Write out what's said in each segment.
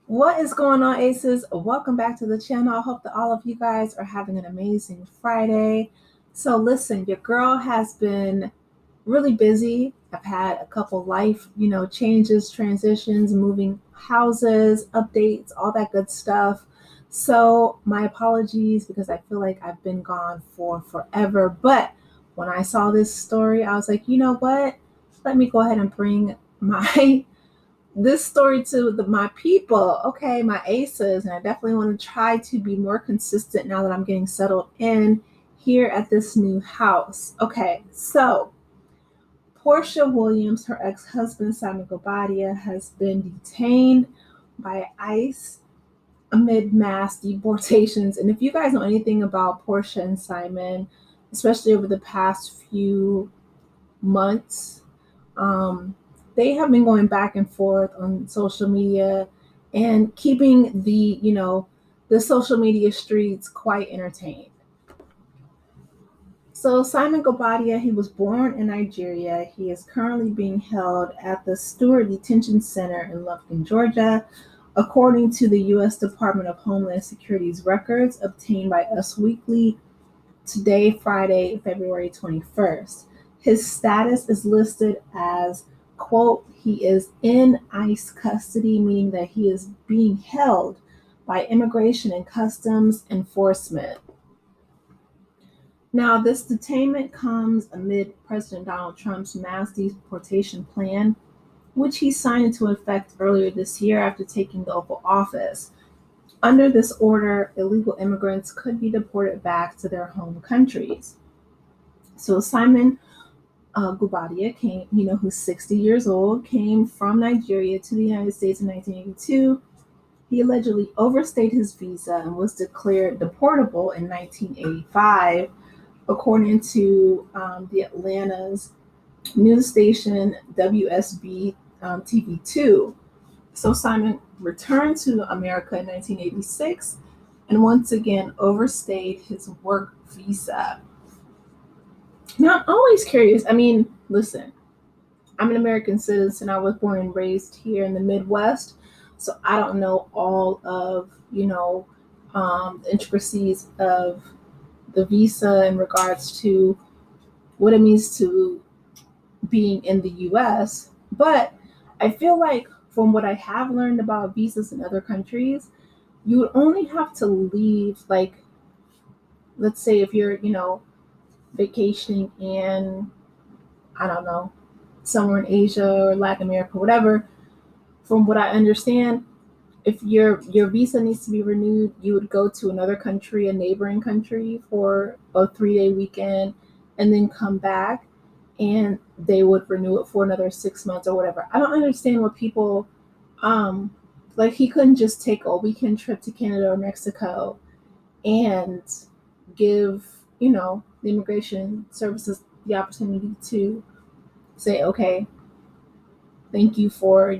What is going on, Aces? Welcome back to the channel. I hope that all of you guys are having an amazing Friday. So listen, your girl has been really busy. I've had a couple life, changes, transitions, moving houses, updates, all that good stuff. So my apologies because I feel like I've been gone for forever. But when I saw this story, I was like, you know what? Let me go ahead and bring my this story to my people, okay, my aces, and I definitely want to try to be more consistent now that I'm getting settled in here at this new house. Okay, so Porsha Williams, her ex-husband Simon Guobadia, has been detained by ICE amid mass deportations. And if you guys know anything about Porsha and Simon, especially over the past few months, um, they have been going back and forth on social media and keeping the social media streets quite entertained. So Simon Guobadia, he was born in Nigeria. He is currently being held at the Stewart Detention Center in Lufkin, Georgia, according to the U.S. Department of Homeland Security's records obtained by Us Weekly today, Friday, February 21st. His status is listed as, quote, he is in ICE custody, meaning that he is being held by Immigration and Customs Enforcement. Now, this detainment comes amid President Donald Trump's mass deportation plan, which he signed into effect earlier this year after taking the Oval Office. Under this order, illegal immigrants could be deported back to their home countries. So Simon Guobadia came, who's 60 years old, came from Nigeria to the United States in 1982. He allegedly overstayed his visa and was declared deportable in 1985, according to the Atlanta's news station WSB TV2. So Simon returned to America in 1986 and once again overstayed his work visa. Now, I'm always curious. I mean, listen, I'm an American citizen. I was born and raised here in the Midwest, so I don't know all of, the intricacies of the visa in regards to what it means to being in the US. But I feel like from what I have learned about visas in other countries, you would only have to leave, like, let's say if you're, vacationing in, I don't know, somewhere in Asia or Latin America, whatever. From what I understand, if your visa needs to be renewed, you would go to another country, a neighboring country, for a 3-day weekend, and then come back, and they would renew it for another 6 months or whatever. I don't understand what people, like, he couldn't just take a weekend trip to Canada or Mexico and give, the immigration services the opportunity to say, okay, thank you for,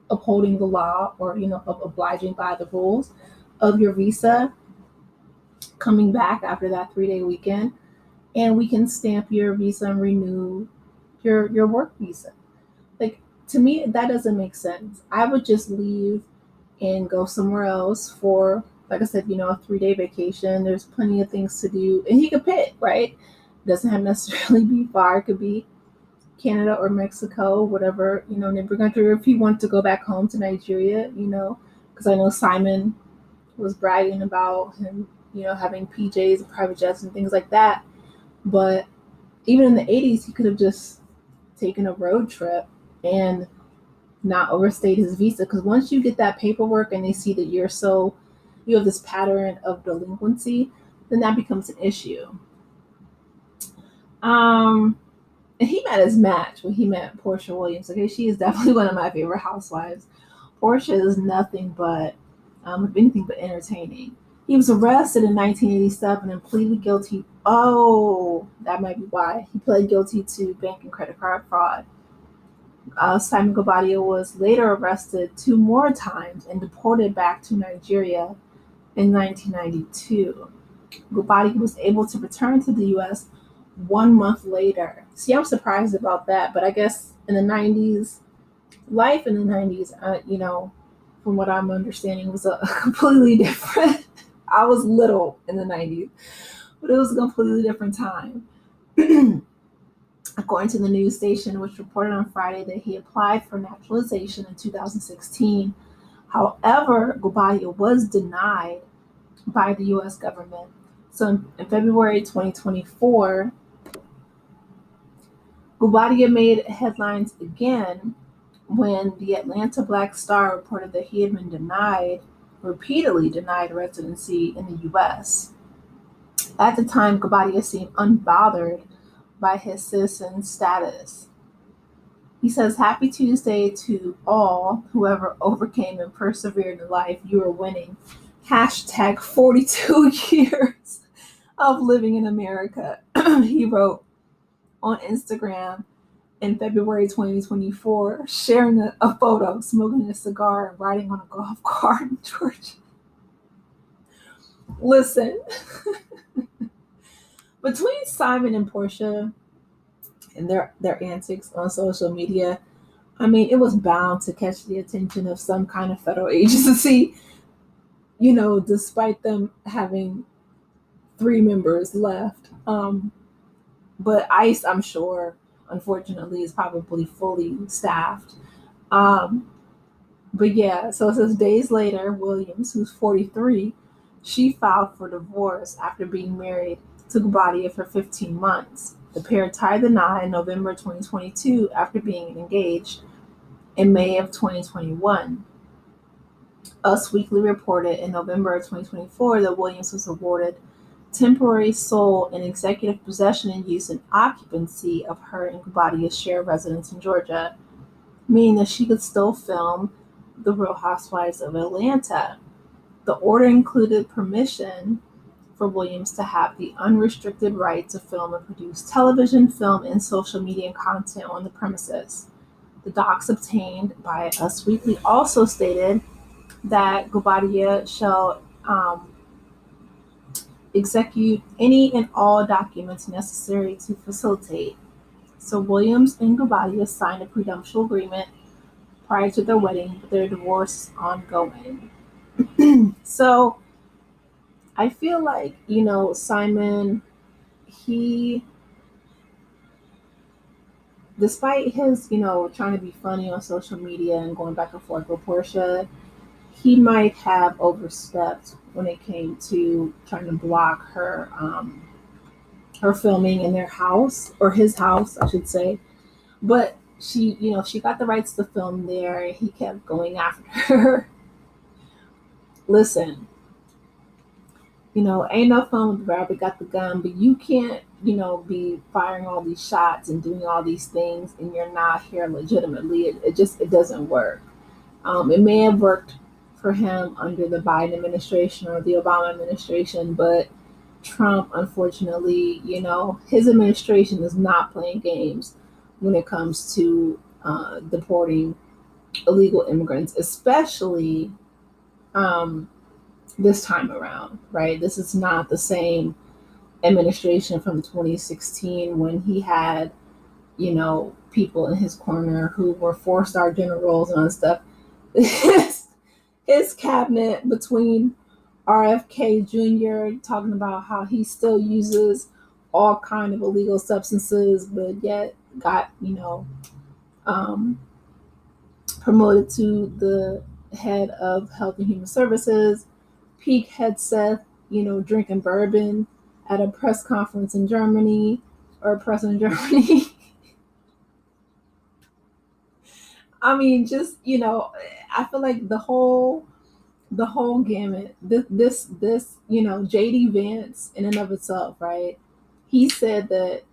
upholding the law, or, obliging by the rules of your visa, coming back after that 3-day weekend, and we can stamp your visa and renew your work visa. Like, to me, that doesn't make sense. I would just leave and go somewhere else for, like I said, a 3-day vacation. There's plenty of things to do, and he could pick, right? Doesn't have necessarily be far. It could be Canada or Mexico, whatever, neighbor country. Or if he wanted to go back home to Nigeria, because I know Simon was bragging about him, having PJs and private jets and things like that. But even in the 80s, he could have just taken a road trip and not overstayed his visa. Because once you get that paperwork and they see that you have this pattern of delinquency, then that becomes an issue. And he met his match when he met Porsha Williams. Okay, she is definitely one of my favorite housewives. Porsha is nothing but, anything but entertaining. He was arrested in 1987 and pleaded guilty. Oh, that might be why. He pled guilty to bank and credit card fraud. Simon Guobadia was later arrested 2 more times and deported back to Nigeria in 1992. Guobadia was able to return to the U.S. 1 month later. See, I'm surprised about that, but I guess in the 90s, life in the 90s, from what I'm understanding, was a completely different. I was little in the 90s, but it was a completely different time. According to the news station, which reported on Friday that he applied for naturalization in 2016. However, Guobadia was denied by the U.S. government. So in February 2024, Guobadia made headlines again when the Atlanta Black Star reported that he had been repeatedly denied residency in the U.S. At the time, Guobadia seemed unbothered by his citizen status. He says, "Happy Tuesday to all, whoever overcame and persevered in life, you are winning. Hashtag 42 years of living in America," he wrote on Instagram in February 2024, sharing a photo, smoking a cigar and riding on a golf cart in Georgia. Listen, between Simon and Porsha and their antics on social media, I mean, it was bound to catch the attention of some kind of federal agency, despite them having 3 members left. But ICE, I'm sure, unfortunately, is probably fully staffed. But yeah, so it says days later, Williams, who's 43, she filed for divorce after being married to Guobadia for 15 months. The pair tied the knot in November 2022 after being engaged in May of 2021. Us Weekly reported in November of 2024 that Williams was awarded temporary sole and executive possession and use and occupancy of her and Guobadia's shared residence in Georgia, meaning that she could still film The Real Housewives of Atlanta. The order included permission for Williams to have the unrestricted right to film and produce television, film, and social media content on the premises. The docs obtained by Us Weekly also stated that Guobadia shall execute any and all documents necessary to facilitate. So Williams and Guobadia signed a prenuptial agreement prior to their wedding, but their divorce is ongoing. So I feel like, Simon, he, despite his, trying to be funny on social media and going back and forth with Porsha, he might have overstepped when it came to trying to block her filming in their house, or his house, I should say. But she got the rights to film there, and he kept going after her. Listen, ain't no fun with the rabbit got the gun, but you can't, be firing all these shots and doing all these things, and you're not here legitimately. It doesn't work. It may have worked for him under the Biden administration or the Obama administration, but Trump, unfortunately, his administration is not playing games when it comes to deporting illegal immigrants, especially this time around, right? This is not the same administration from 2016 when he had, people in his corner who were 4-star generals and stuff. His cabinet, between RFK Jr. talking about how he still uses all kind of illegal substances, but yet got, promoted to the head of Health and Human Services. Peak Hegseth, drinking bourbon at a press conference in Germany, or a press in Germany. I mean, just, I feel like the whole gamut, this JD Vance in and of itself, right? He said that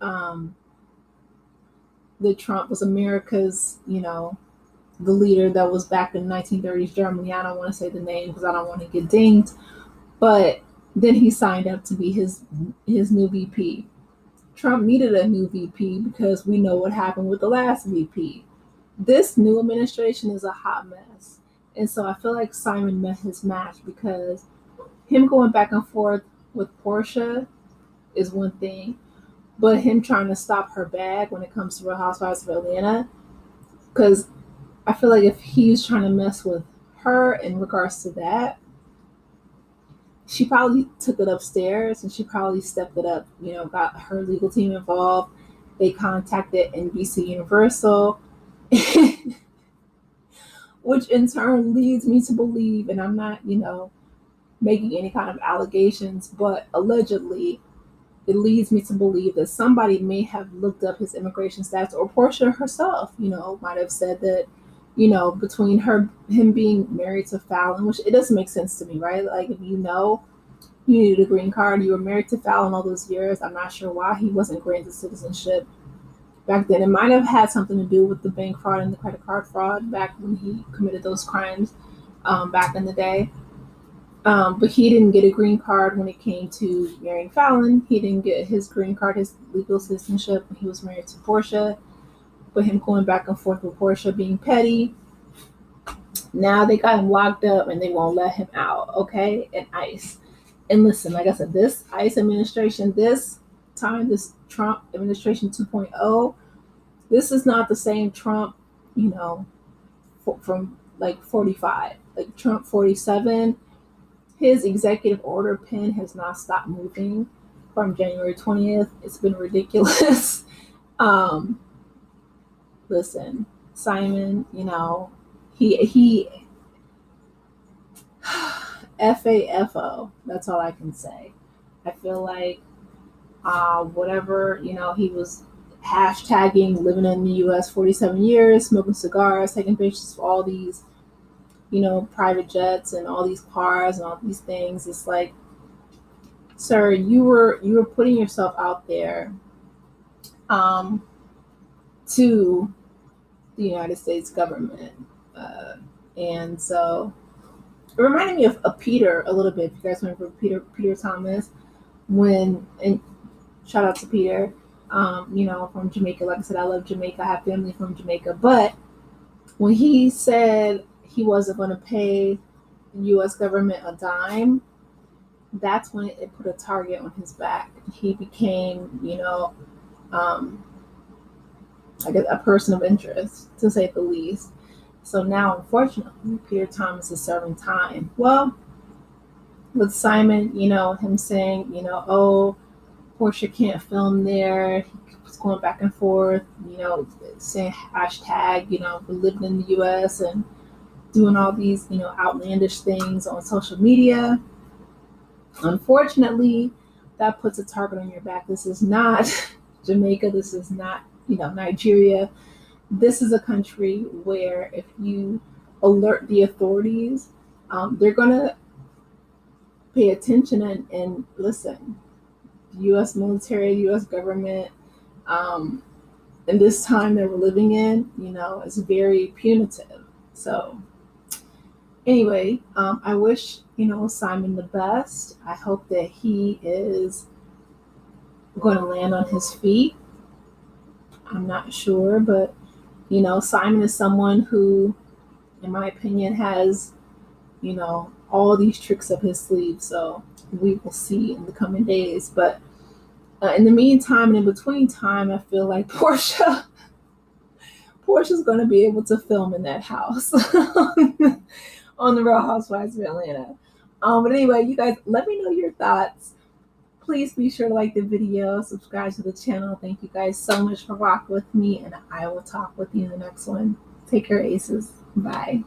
that Trump was America's, the leader that was back in 1930s Germany. I don't want to say the name because I don't want to get dinged, but then he signed up to be his new VP. Trump needed a new VP because we know what happened with the last VP. This new administration is a hot mess. And so I feel like Simon met his match, because him going back and forth with Porsha is one thing, but him trying to stop her bag when it comes to Real Housewives of Atlanta, because I feel like if he's trying to mess with her in regards to that, she probably took it upstairs and she probably stepped it up, got her legal team involved. They contacted NBC Universal, which in turn leads me to believe, and I'm not, making any kind of allegations, but allegedly it leads me to believe that somebody may have looked up his immigration status, or Porsha herself, might have said that, between him being married to Fallon, which it doesn't make sense to me, right? Like, if you needed a green card, you were married to Fallon all those years, I'm not sure why he wasn't granted citizenship back then. It might have had something to do with the bank fraud and the credit card fraud back when he committed those crimes back in the day. But he didn't get a green card when it came to marrying Fallon. He didn't get his green card, his legal citizenship, when he was married to Porsha. But him going back and forth with Porsha being petty. Now they got him locked up and they won't let him out, okay? And ICE. And listen, like I said, this ICE administration, this Trump administration 2.0, this is not the same Trump, from like 45. Like Trump 47, his executive order pen has not stopped moving from January 20th. It's been ridiculous. Listen, Simon, he FAFO. That's all I can say. I feel like whatever, he was hashtagging living in the US 47 years, smoking cigars, taking pictures of all these, private jets and all these cars and all these things. It's like, sir, you were putting yourself out there to the United States government. And so it reminded me of Peter a little bit. If you guys remember Peter Thomas, and shout out to Peter, from Jamaica. Like I said, I love Jamaica. I have family from Jamaica. But when he said he wasn't going to pay the U.S. government a dime, that's when it put a target on his back. He became, I guess, a person of interest, to say the least. So now, unfortunately, Peter Thomas is serving time. Well, with Simon, him saying, oh, Porsha can't film there. He was going back and forth, saying hashtag, we lived in the U.S. and doing all these, outlandish things on social media. Unfortunately, that puts a target on your back. This is not Jamaica. This is not, Nigeria. This is a country where if you alert the authorities, they're going to pay attention and listen. The U.S. military, U.S. government, in this time that we're living in, is very punitive. So anyway, I wish, Simon the best. I hope that he is going to land on his feet. I'm not sure, but, Simon is someone who, in my opinion, has, all these tricks up his sleeve. So we will see in the coming days. But in the meantime, and in between time, I feel like Portia's going to be able to film in that house on the Real Housewives of Atlanta. But anyway, you guys, let me know your thoughts. Please be sure to like the video, subscribe to the channel. Thank you guys so much for rocking with me, and I will talk with you in the next one. Take care, aces. Bye.